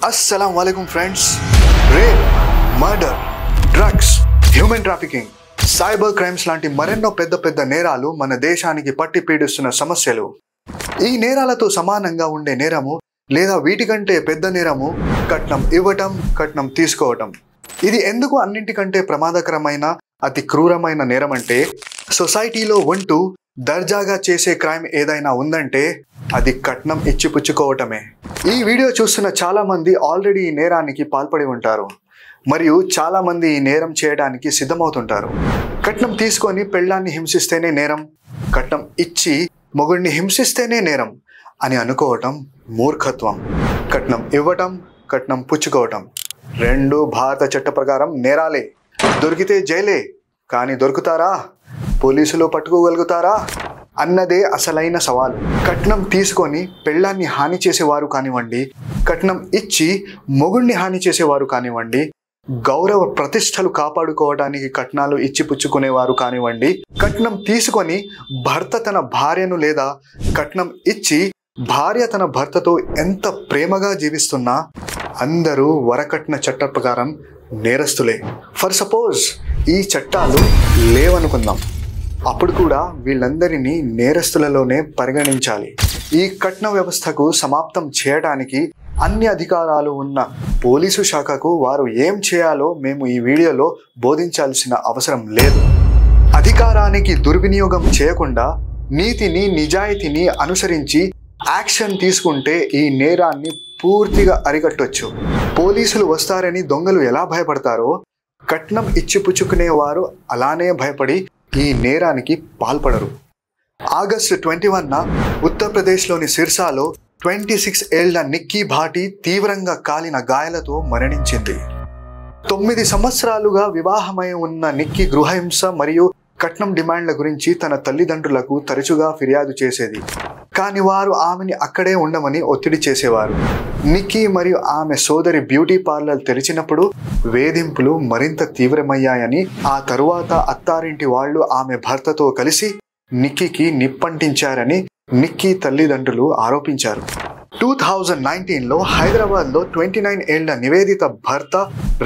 अस्सलाम वालेकुम friends. Rape, murder, drugs, human trafficking, cyber crimes లాంటి మరెన్నో పెద్ద పెద్ద నేరాలు మన దేశానికి పట్టి పీడిస్తున్న సమస్యలు. ఈ నేరాలతో సమానంగా ఉండే నేరము లేదా వీటికంటే పెద్ద నేరము కట్నం ఇవ్వటం, కట్నం తీసుకోవటం. ఇది ఎందుకు అన్నింటికంటే ప్రమాదకరమైన అతి క్రూరమైన నేరం అంటే సొసైటీలో ఉంటూ దర్జాగా చేసే క్రైమ్ ఏదైనా ఉందంటే అది కట్నం ఇచ్చి పుచ్చుకోవటమే. ఈ వీడియో చూస్తున్న చాలా మంది ఆల్రెడీ ఈ నేరానికి పాల్పడి ఉంటారు మరియు చాలా మంది ఈ నేరం చేయడానికి సిద్ధమవుతుంటారు. కట్నం తీసుకొని పెళ్ళాన్ని హింసిస్తేనే నేరం, కట్నం ఇచ్చి మొగుడిని హింసిస్తేనే నేరం అని అనుకోవటం మూర్ఖత్వం. కట్నం ఇవ్వటం, కట్నం పుచ్చుకోవటం రెండు భారత చట్ట ప్రకారం నేరాలే. దొరికితే జైలే, కానీ దొరుకుతారా, పోలీసులు పట్టుకోగలుగుతారా అన్నదే అసలైన సవాలు. కట్నం తీసుకొని పెళ్ళాన్ని హాని చేసేవారు కానివ్వండి, కట్నం ఇచ్చి మొగుడిని హాని చేసేవారు కానివ్వండి, గౌరవ ప్రతిష్టలు కాపాడుకోవడానికి కట్నాలు ఇచ్చి పుచ్చుకునేవారు కానివ్వండి, కట్నం తీసుకొని భర్త తన భార్యను లేదా కట్నం ఇచ్చి భార్య తన భర్తతో ఎంత ప్రేమగా జీవిస్తున్నా అందరూ వరకట్న చట్ట ప్రకారం నేరస్తులే. ఫర్ సపోజ్ ఈ చట్టాలు లేవనుకుందాం, అప్పుడు కూడా వీళ్ళందరినీ నేరస్తులలోనే పరిగణించాలి. ఈ కట్న వ్యవస్థకు సమాప్తం చేయడానికి అన్ని అధికారాలు ఉన్న పోలీసు శాఖకు వారు ఏం చేయాలో మేము ఈ వీడియోలో బోధించాల్సిన అవసరం లేదు. అధికారానికి దుర్వినియోగం చేయకుండా నీతిని, నిజాయితీని అనుసరించి యాక్షన్ తీసుకుంటే ఈ నేరాన్ని పూర్తిగా అరికట్టొచ్చు. పోలీసులు వస్తారని దొంగలు ఎలా భయపడతారో కట్నం ఇచ్చి పుచ్చుకునేవారు అలానే భయపడి ఈ నేరానికి పాల్పడరు. ఆగస్టు 21న ఉత్తరప్రదేశ్లోని సిర్సాలో 26 ఏళ్ల నిక్కీ భాటి తీవ్రంగా కాలిన గాయాలతో మరణించింది. 9 సంవత్సరాలుగా వివాహమై ఉన్న నిక్కీ గృహహింస మరియు కట్నం డిమాండ్ల గురించి తన తల్లిదండ్రులకు తరచుగా ఫిర్యాదు చేసేది, కానీ వారు ఆమెని అక్కడే ఉండమని ఒత్తిడి చేసేవారు. నిక్కీ మరియు ఆమె సోదరి బ్యూటీ పార్లర్ తెరిచినప్పుడు వేధింపులు మరింత తీవ్రమయ్యాయని ఆ తరువాత అత్తారింటి వాళ్ళు ఆమె భర్తతో కలిసి నిక్కీకి నిప్పంటించారని నిక్కీ తల్లిదండ్రులు ఆరోపించారు. 2019లో హైదరాబాద్లో 29 ఏళ్ల నివేదిత భర్త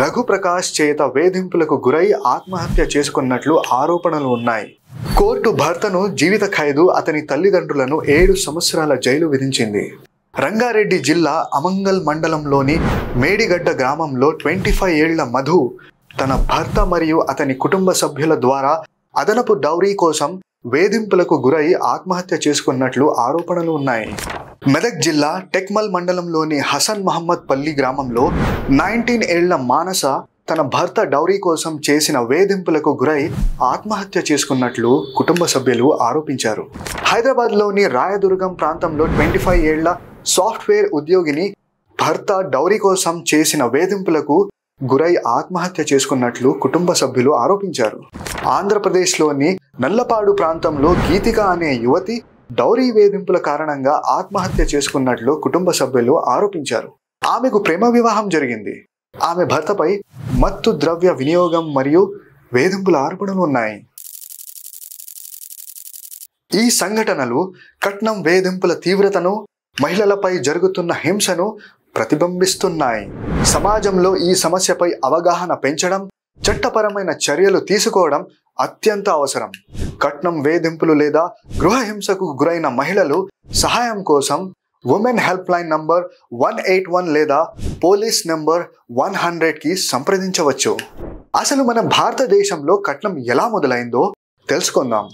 రఘుప్రకాష్ చేత వేధింపులకు గురై ఆత్మహత్య చేసుకున్నట్లు ఆరోపణలు ఉన్నాయి. కోర్టు భర్తను జీవిత ఖైదు, అతని తల్లిదండ్రులను 7 సంవత్సరాల జైలు విధించింది. రంగారెడ్డి జిల్లా అమంగల్ మండలంలోని మేడిగడ్డ గ్రామంలో 25 ఏళ్ల మధు తన భర్త మరియు అతని కుటుంబ సభ్యుల ద్వారా అదనపు డౌరీ కోసం వేధింపులకు గురై ఆత్మహత్య చేసుకున్నట్లు ఆరోపణలు ఉన్నాయి. మెదక్ జిల్లా టెక్మల్ మండలంలోని హసన్ మహమ్మద్ పల్లి గ్రామంలో 19 ఏళ్ల మానస తన భర్త డౌరీ కోసం చేసిన వేధింపులకు గురై ఆత్మహత్య చేసుకున్నట్లు కుటుంబ సభ్యులు ఆరోపించారు. హైదరాబాద్లోని రాయదుర్గం ప్రాంతంలో 25 ఏళ్ల సాఫ్ట్వేర్ ఉద్యోగిని భర్త డౌరీ కోసం చేసిన వేధింపులకు గురై ఆత్మహత్య చేసుకున్నట్లు కుటుంబ సభ్యులు ఆరోపించారు. ఆంధ్రప్రదేశ్లోని నల్లపాడు ప్రాంతంలో గీతిక అనే యువతి డౌరీ వేధింపుల కారణంగా ఆత్మహత్య చేసుకున్నట్లు కుటుంబ సభ్యులు ఆరోపించారు. ఆమెకు ప్రేమ వివాహం జరిగింది. ఆమె భర్తపై మత్తు ద్రవ్య వినియోగం మరియు వేధింపుల ఆరోపణలు ఉన్నాయి. ఈ సంఘటనలు కట్నం వేధింపుల తీవ్రతను, మహిళలపై జరుగుతున్న హింసను ప్రతిబింబిస్తున్నాయి. సమాజంలో ఈ సమస్యపై అవగాహన పెంచడం, చట్టపరమైన చర్యలు తీసుకోవడం అత్యంత అవసరం. కట్నం వేధింపులు లేదా గృహహింసకు గురైన మహిళలు సహాయం కోసం ఉమెన్ హెల్ప్ లైన్ నంబర్ 181 లేదా పోలీస్ నంబర్ 100కి సంప్రదించవచ్చు. అసలు మన భారతదేశంలో కట్నం ఎలా మొదలైందో తెలుసుకుందాం.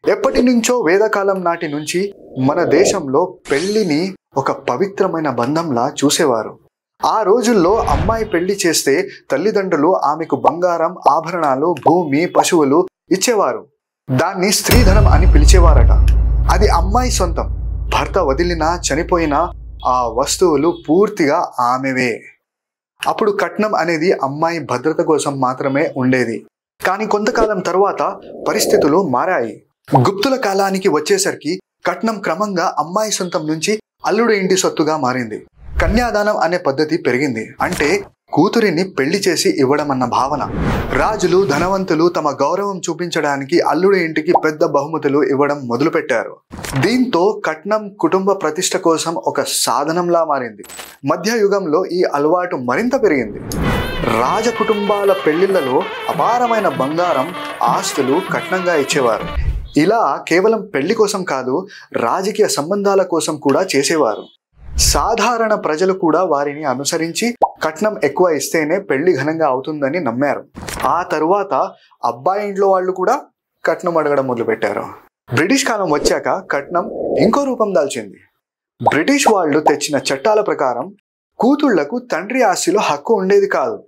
ఎప్పటి నుంచో వేదకాలం నాటి నుంచి మన దేశంలో పెళ్లిని ఒక పవిత్రమైన బంధంలా చూసేవారు. ఆ రోజుల్లో అమ్మాయి పెళ్లి చేస్తే తల్లిదండ్రులు ఆమెకు బంగారం, ఆభరణాలు, భూమి, పశువులు ఇచ్చేవారు. దాన్ని స్త్రీధనం అని పిలిచేవారట. అది అమ్మాయి సొంతం. భర్త వదిలినా, చనిపోయినా ఆ వస్తువులు పూర్తిగా ఆమెవే. అప్పుడు కట్నం అనేది అమ్మాయి భద్రత కోసం మాత్రమే ఉండేది. కానీ కొంతకాలం తరువాత పరిస్థితులు మారాయి. గుప్తుల కాలానికి వచ్చేసరికి కట్నం క్రమంగా అమ్మాయి సొంతం నుంచి అల్లుడు ఇంటి సొత్తుగా మారింది. కన్యాదానం అనే పద్ధతి పెరిగింది. అంటే కూతురిని పెళ్లి చేసి ఇవ్వడమన్న భావన. రాజులు, ధనవంతులు తమ గౌరవం చూపించడానికి అల్లుడి ఇంటికి పెద్ద బహుమతులు ఇవ్వడం మొదలుపెట్టారు. దీంతో కట్నం కుటుంబ ప్రతిష్ట కోసం ఒక సాధనంలా మారింది. మధ్యయుగంలో ఈ అలవాటు మరింత పెరిగింది. రాజ కుటుంబాల పెళ్లిళ్లలో అపారమైన బంగారం, ఆస్తులు కట్నంగా ఇచ్చేవారు. ఇలా కేవలం పెళ్లి కోసం కాదు, రాజకీయ సంబంధాల కోసం కూడా చేసేవారు. సాధారణ ప్రజలు కూడా వారిని అనుసరించి కట్నం ఎక్కువ ఇస్తేనే పెళ్లి ఘనంగా అవుతుందని నమ్మారు. ఆ తరువాత అబ్బాయి ఇంట్లో వాళ్ళు కూడా కట్నం అడగడం మొదలుపెట్టారు. బ్రిటిష్ కాలం వచ్చాక కట్నం ఇంకో రూపం దాల్చింది. బ్రిటిష్ వాళ్ళు తెచ్చిన చట్టాల ప్రకారం కూతుళ్లకు తండ్రి ఆస్తిలో హక్కు ఉండేది కాదు.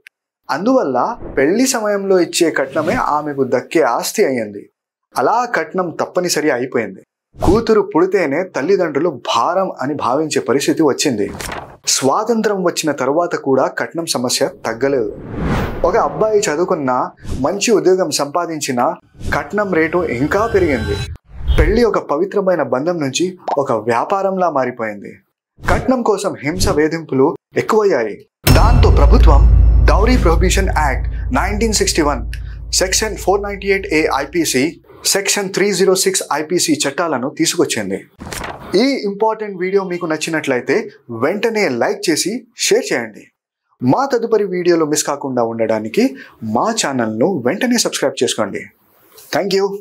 అందువల్ల పెళ్లి సమయంలో ఇచ్చే కట్నమే ఆమెకు దక్కే ఆస్తి అయ్యింది. అలా కట్నం తప్పనిసరి అయిపోయింది. కూతురు పుడితేనే తల్లిదండ్రులు భారం అని భావించే పరిస్థితి వచ్చింది. స్వాతంత్రం వచ్చిన తరువాత కూడా కట్నం సమస్య తగ్గలేదు. ఒక అబ్బాయి చదువుకున్నా, మంచి ఉద్యోగం సంపాదించినా కట్నం రేటు ఇంకా పెరిగింది. పెళ్లి ఒక పవిత్రమైన బంధం నుంచి ఒక వ్యాపారంలా మారిపోయింది. కట్నం కోసం హింస, వేధింపులు ఎక్కువయ్యాయి. దాంతో ప్రభుత్వం dowry prohibition act 1961, section 498A IPC, section 306 IPC చట్టాలను తీసుకొచ్చింది. ఈ ఇంపార్టెంట్ వీడియో మీకు నచ్చినట్లయితే వెంటనే లైక్ చేసి షేర్ చేయండి. మా తదుపరి వీడియోలు మిస్ కాకుండా ఉండడానికి మా ఛానల్ను వెంటనే సబ్స్క్రైబ్ చేసుకోండి. Thank you.